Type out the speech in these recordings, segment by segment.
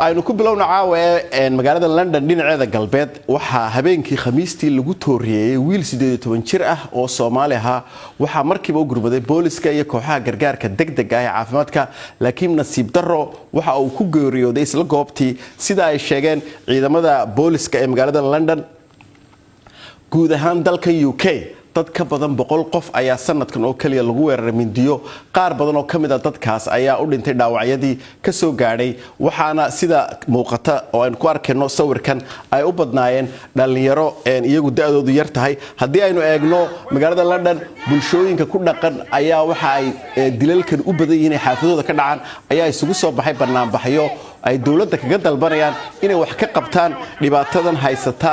aynu ku bilowna caawa magaalada London dhinaceeda galbeed waxa habeenkii Khamiistii lagu tooriyay wiil 18 jir ah oo Soomaali ah waxa markiiba u gurmaday booliska iyo kooxaha gargaarka degdega ah ee caafimaadka laakiin nasiib darro waxa uu ku geeriyooday isla goobtii sida ay sheegeen ciidamada booliska ee magaalada London guud ahaan dalka UK dad ka badan 100 qof ayaa sanadkan oo kaliya lagu weeraray mindiyo qaar badan oo kamid ah dadkaas ayaa u dhintay dhaawacyadii ka soo gaadhay waxaana sida muuqata oo aan ku arkayno sawirkan ay u badnaayeen dhalinyaro iyagu da'doodu yar tahay haddii aynu eegno magaalada London bulshooyinka ku dhaqan ayaa waxa ay dilalkan u badan yihiin xaafadooda ka dhacaan ayaa isugu soo baxay barnaamijyo ay dawladda kaga dalbanayaan inay wax ka qabtaan dhibaatadan haysata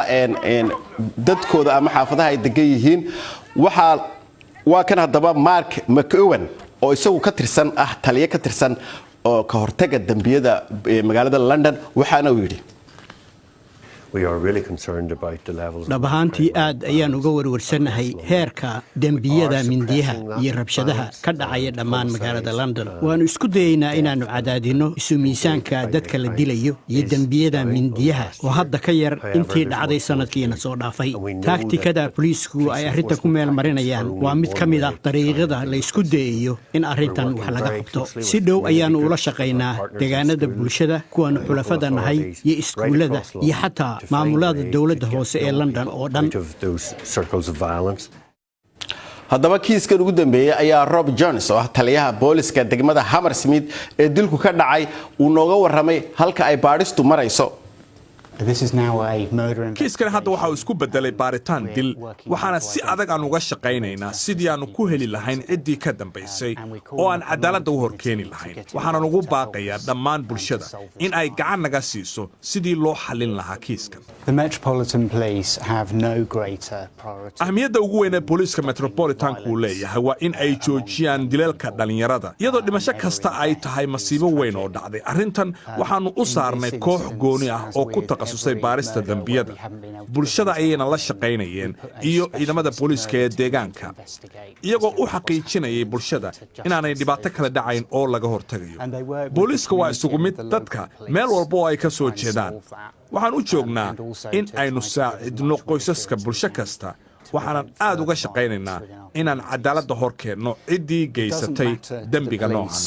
dadkooda ama xaafadaha ay degan yihiin waa kan hadaba Mark McEwen oo isagu ka tirsan taliye ka tirsan oo ka hortaga dambiyada magaalada London waxaana uu yiri dhab ahaantii aad ayaan uga warwarsanahay heerka dembiyada mindiyaha iyo rabshadaha ka dhacaya dhammaan magaalada London waanu isku dayaynaa inaanu cadaadino isu miisaanka dadka la dilayo iyo dembiyada mindiyaha oo hadda ka yar intii dhacday sanadkiina soo dhaafay taktikada booliisku ay arrinta ku meel marinayaan waa mid ka mid ah dariiqada la isku dayayo in arrintan wax laga qabto si dhow ayaanu ula shaqaynaa deegaanada bulshada kuwan xulafada nahay iyo iskuulada iyo xataa maamulada dawladda hoose ee London oo dhan haddaba kiiskan ugu dambeeyay ayaa Rob Jones oo taliyaha booliska degmada Hammersmith ee dilku ka dhacay uu nooga waramay halka ay baadhistu marayso kiiskan hadda waxa uu isku bedelay baaritaan dil waxaana si adag aan uga shaqaynaynaa sidii aanu ku heli lahayn ciddii ka dambaysay oo aan cadaaladda u horkeeni lahayn waxaanan ugu baaqayaa dhammaan bulshada in ay gacan naga siiso sidii loo xallin lahaa kiiskan ahmiyadda ugu weyn ee booliiska metropolitanku uu leeyahay waa in ay joojiyaan dilalka dhalinyarada iyadoo dhimasho kasta ay tahay masiibo weyn oo dhacday arrintan waxaanu u saarnay koox gooni ah oo ku taqasusay baarista dambiyada bulshada ayayna la shaqaynayeen iyo ciidamada booliiska ee deegaanka iyagoo u xaqiijinayay bulshada inaanay dhibaato kala dhacayn oo laga hortagayo booliiska waa isugu mid dadka meel walba oo ay ka soo jeedaan waxaan u joognaa in aynu saacidno qoysaska bulsho kasta waxaanan aad uga shaqaynaynaa inaan cadaaladda hor keenno ciddii geysatay dembiga noocan